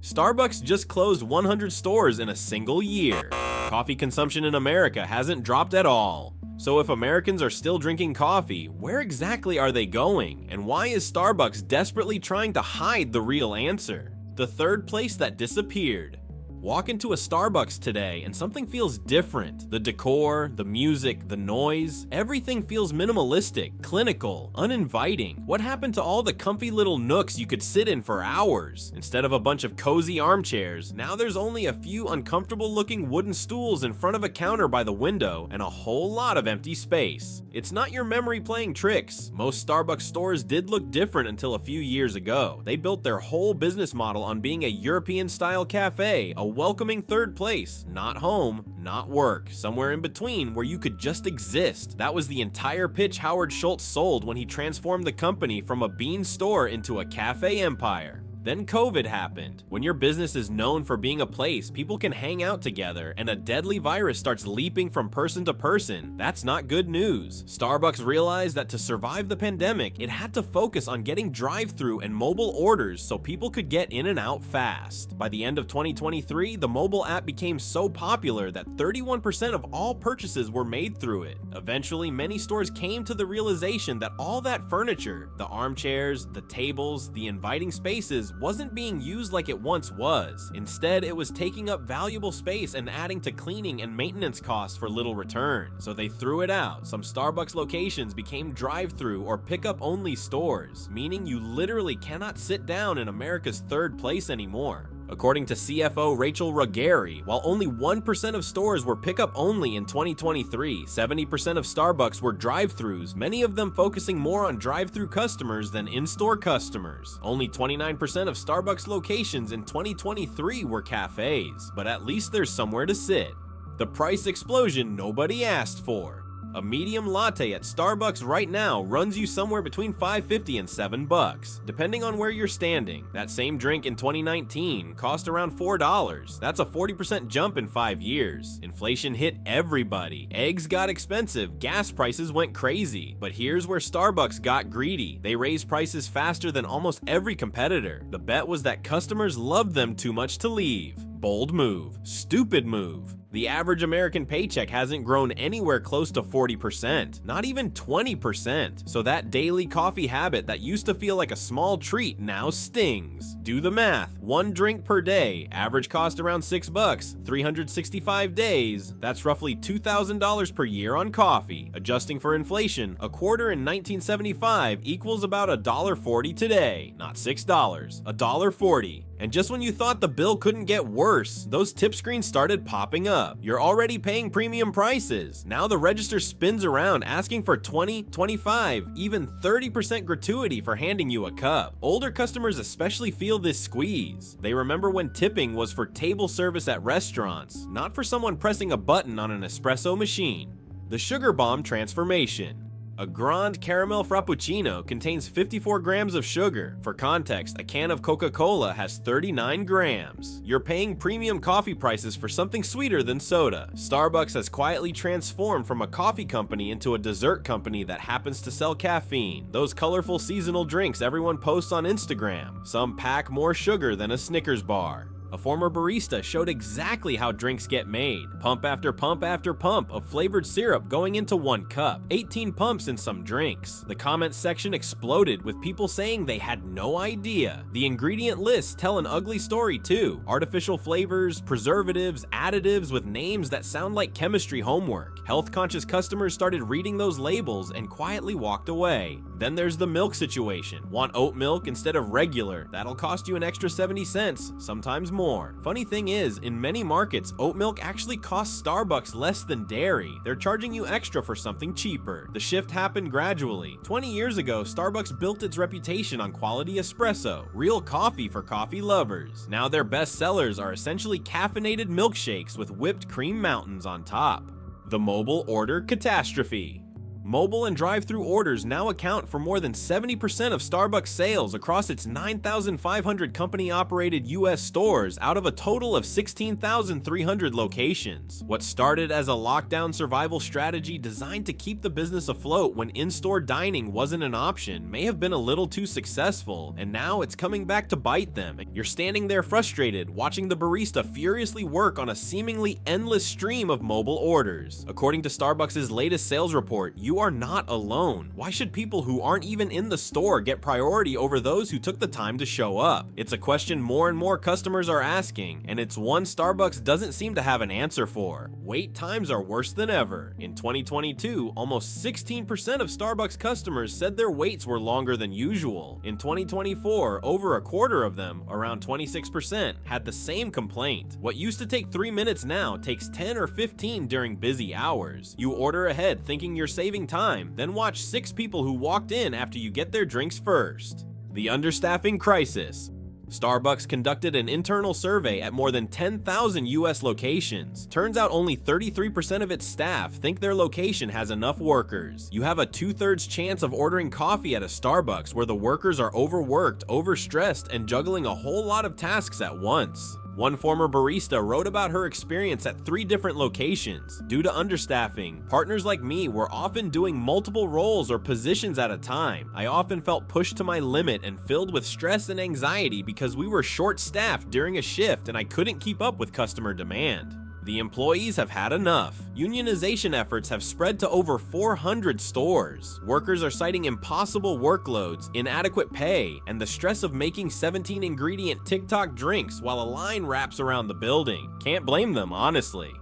Starbucks just closed 100 stores in a single year. Coffee consumption in America hasn't dropped at all. So if Americans are still drinking coffee, where exactly are they going? And why is Starbucks desperately trying to hide the real answer? The third place that disappeared. Walk into a Starbucks today and something feels different. The decor, the music, the noise, everything feels minimalistic, clinical, uninviting. What happened to all the comfy little nooks you could sit in for hours? Instead of a bunch of cozy armchairs, now there's only a few uncomfortable looking wooden stools in front of a counter by the window and a whole lot of empty space. It's not your memory playing tricks. Most Starbucks stores did look different until a few years ago. They built their whole business model on being a European-style cafe, a welcoming third place, not home, not work, somewhere in between where you could just exist. That was the entire pitch Howard Schultz sold when he transformed the company from a bean store into a cafe empire. Then COVID happened. When your business is known for being a place people can hang out together and a deadly virus starts leaping from person to person, that's not good news. Starbucks realized that to survive the pandemic, it had to focus on getting drive-thru and mobile orders so people could get in and out fast. By the end of 2023, the mobile app became so popular that 31% of all purchases were made through it. Eventually, many stores came to the realization that all that furniture, the armchairs, the tables, the inviting spaces, wasn't being used like it once was. Instead, it was taking up valuable space and adding to cleaning and maintenance costs for little return. So they threw it out. Some Starbucks locations became drive-thru or pickup only stores, meaning you literally cannot sit down in America's third place anymore. According to CFO Rachel Ruggeri, while only 1% of stores were pickup only in 2023, 70% of Starbucks were drive-thrus, many of them focusing more on drive-thru customers than in-store customers. Only 29% of Starbucks locations in 2023 were cafes, but at least there's somewhere to sit. The price explosion nobody asked for. A medium latte at Starbucks right now runs you somewhere between $5.50 and $7, depending on where you're standing. That same drink in 2019 cost around $4. That's a 40% jump in 5 years. Inflation hit everybody. Eggs got expensive, gas prices went crazy. But here's where Starbucks got greedy. They raised prices faster than almost every competitor. The bet was that customers loved them too much to leave. Bold move. Stupid move. The average American paycheck hasn't grown anywhere close to 40%, not even 20%. So that daily coffee habit that used to feel like a small treat now stings. Do the math. 1 drink per day, average cost around $6, 365 days. That's roughly $2,000 per year on coffee. Adjusting for inflation, a quarter in 1975 equals about $1.40 today. Not $6, $1.40. And just when you thought the bill couldn't get worse, those tip screens started popping up. You're already paying premium prices. Now the register spins around asking for 20, 25, even 30% gratuity for handing you a cup. Older customers especially feel this squeeze. They remember when tipping was for table service at restaurants, not for someone pressing a button on an espresso machine. The sugar bomb transformation. A Grande Caramel Frappuccino contains 54 grams of sugar. For context, a can of Coca-Cola has 39 grams. You're paying premium coffee prices for something sweeter than soda. Starbucks has quietly transformed from a coffee company into a dessert company that happens to sell caffeine. Those colorful seasonal drinks everyone posts on Instagram. Some pack more sugar than a Snickers bar. A former barista showed exactly how drinks get made. Pump after pump after pump of flavored syrup going into 1 cup. 18 pumps in some drinks. The comments section exploded with people saying they had no idea. The ingredient lists tell an ugly story too. Artificial flavors, preservatives, additives with names that sound like chemistry homework. Health-conscious customers started reading those labels and quietly walked away. Then there's the milk situation. Want oat milk instead of regular? That'll cost you an extra 70 cents, sometimes more. Funny thing is, in many markets, oat milk actually costs Starbucks less than dairy. They're charging you extra for something cheaper. The shift happened gradually. 20 years ago, Starbucks built its reputation on quality espresso, real coffee for coffee lovers. Now their best sellers are essentially caffeinated milkshakes with whipped cream mountains on top. The mobile order catastrophe. Mobile and drive-thru orders now account for more than 70% of Starbucks sales across its 9,500 company-operated US stores out of a total of 16,300 locations. What started as a lockdown survival strategy designed to keep the business afloat when in-store dining wasn't an option may have been a little too successful, and now it's coming back to bite them. You're standing there frustrated, watching the barista furiously work on a seemingly endless stream of mobile orders. According to Starbucks' latest sales report, you are not alone. Why should people who aren't even in the store get priority over those who took the time to show up? It's a question more and more customers are asking, and it's one Starbucks doesn't seem to have an answer for. Wait times are worse than ever. In 2022, almost 16% of Starbucks customers said their waits were longer than usual. In 2024, over a quarter of them, around 26%, had the same complaint. What used to take 3 minutes now takes 10 or 15 during busy hours. You order ahead thinking you're saving time, then watch 6 people who walked in after you get their drinks first. The understaffing crisis. Starbucks conducted an internal survey at more than 10,000 US locations. Turns out only 33% of its staff think their location has enough workers. You have a 2/3 chance of ordering coffee at a Starbucks where the workers are overworked, overstressed, and juggling a whole lot of tasks at once. One former barista wrote about her experience at 3 different locations. Due to understaffing, partners like me were often doing multiple roles or positions at a time. I often felt pushed to my limit and filled with stress and anxiety because we were short-staffed during a shift and I couldn't keep up with customer demand. The employees have had enough. Unionization efforts have spread to over 400 stores. Workers are citing impossible workloads, inadequate pay, and the stress of making 17-ingredient TikTok drinks while a line wraps around the building. Can't blame them, honestly.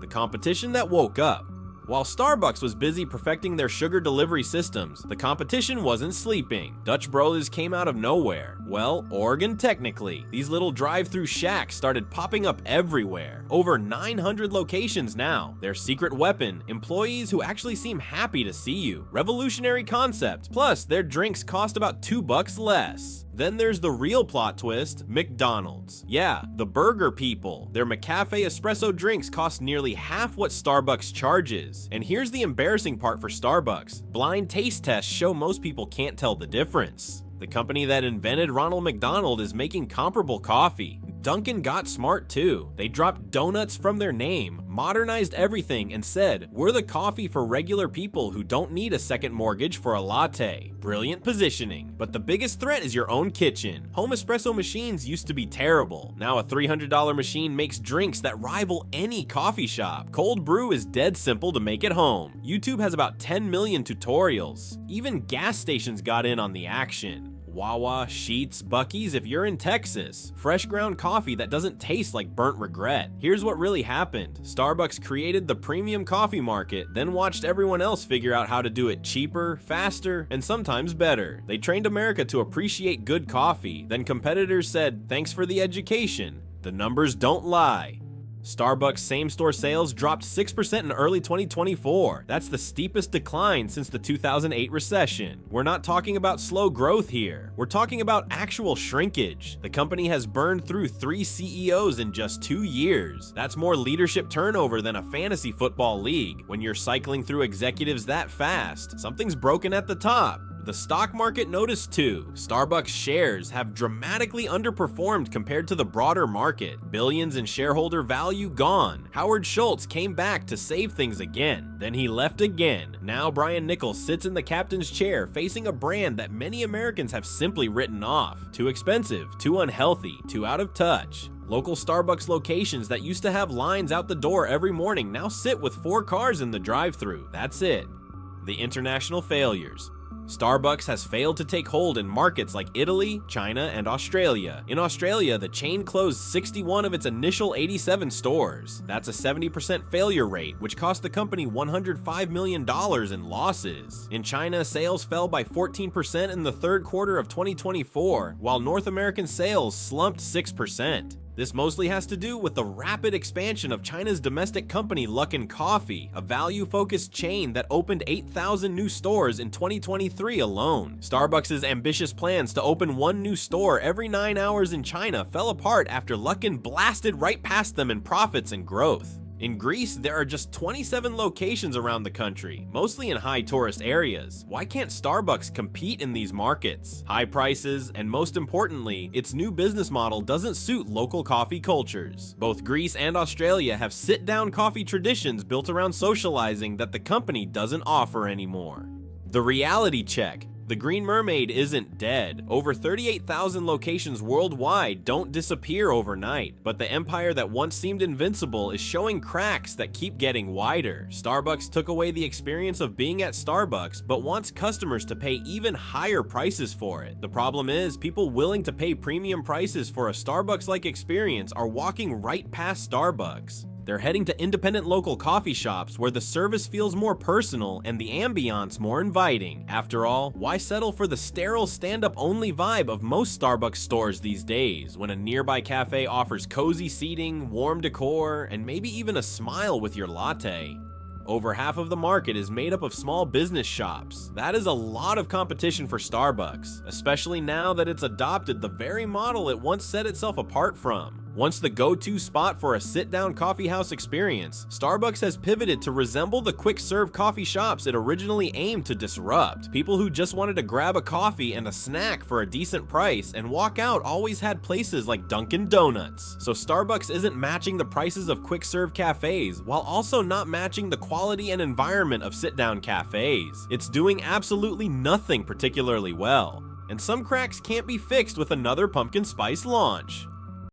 The competition that woke up. While Starbucks was busy perfecting their sugar delivery systems, the competition wasn't sleeping. Dutch Brothers came out of nowhere. Well, Oregon technically. These little drive-thru shacks started popping up everywhere. Over 900 locations now. Their secret weapon, employees who actually seem happy to see you. Revolutionary concept. Plus, their drinks cost about $2 less. Then there's the real plot twist, McDonald's. Yeah, the burger people. Their McCafe espresso drinks cost nearly half what Starbucks charges. And here's the embarrassing part for Starbucks. Blind taste tests show most people can't tell the difference. The company that invented Ronald McDonald is making comparable coffee. Dunkin' got smart too. They dropped donuts from their name, modernized everything, and said, "We're the coffee for regular people who don't need a second mortgage for a latte." Brilliant positioning. But the biggest threat is your own kitchen. Home espresso machines used to be terrible. Now a $300 machine makes drinks that rival any coffee shop. Cold brew is dead simple to make at home. YouTube has about 10 million tutorials. Even gas stations got in on the action. Wawa, Sheetz, Buc-ee's if you're in Texas. Fresh ground coffee that doesn't taste like burnt regret. Here's what really happened. Starbucks created the premium coffee market, then watched everyone else figure out how to do it cheaper, faster, and sometimes better. They trained America to appreciate good coffee. Then competitors said, "Thanks for the education." The numbers don't lie. Starbucks same-store sales dropped 6% in early 2024. That's the steepest decline since the 2008 recession. We're not talking about slow growth here. We're talking about actual shrinkage. The company has burned through 3 CEOs in just 2 years. That's more leadership turnover than a fantasy football league. When you're cycling through executives that fast, something's broken at the top. The stock market noticed too. Starbucks shares have dramatically underperformed compared to the broader market. Billions in shareholder value gone. Howard Schultz came back to save things again. Then he left again. Now Brian Nichols sits in the captain's chair facing a brand that many Americans have simply written off. Too expensive, too unhealthy, too out of touch. Local Starbucks locations that used to have lines out the door every morning now sit with 4 cars in the drive-thru. That's it. The international failures. Starbucks has failed to take hold in markets like Italy, China, and Australia. In Australia, the chain closed 61 of its initial 87 stores. That's a 70% failure rate, which cost the company $105 million in losses. In China, sales fell by 14% in the third quarter of 2024, while North American sales slumped 6%. This mostly has to do with the rapid expansion of China's domestic company Luckin Coffee, a value-focused chain that opened 8,000 new stores in 2023 alone. Starbucks' ambitious plans to open 1 new store every 9 hours in China fell apart after Luckin blasted right past them in profits and growth. In Greece, there are just 27 locations around the country, mostly in high tourist areas. Why can't Starbucks compete in these markets? High prices, and most importantly, its new business model doesn't suit local coffee cultures. Both Greece and Australia have sit-down coffee traditions built around socializing that the company doesn't offer anymore. The reality check. The Green Mermaid isn't dead. Over 38,000 locations worldwide don't disappear overnight, but the empire that once seemed invincible is showing cracks that keep getting wider. Starbucks took away the experience of being at Starbucks, but wants customers to pay even higher prices for it. The problem is, people willing to pay premium prices for a Starbucks-like experience are walking right past Starbucks. They're heading to independent local coffee shops where the service feels more personal and the ambiance more inviting. After all, why settle for the sterile stand-up only vibe of most Starbucks stores these days, when a nearby cafe offers cozy seating, warm decor, and maybe even a smile with your latte? Over half of the market is made up of small business shops. That is a lot of competition for Starbucks, especially now that it's adopted the very model it once set itself apart from. Once the go-to spot for a sit-down coffeehouse experience, Starbucks has pivoted to resemble the quick-serve coffee shops it originally aimed to disrupt. People who just wanted to grab a coffee and a snack for a decent price and walk out always had places like Dunkin' Donuts. So Starbucks isn't matching the prices of quick-serve cafes, while also not matching the quality and environment of sit-down cafes. It's doing absolutely nothing particularly well. And some cracks can't be fixed with another pumpkin spice launch.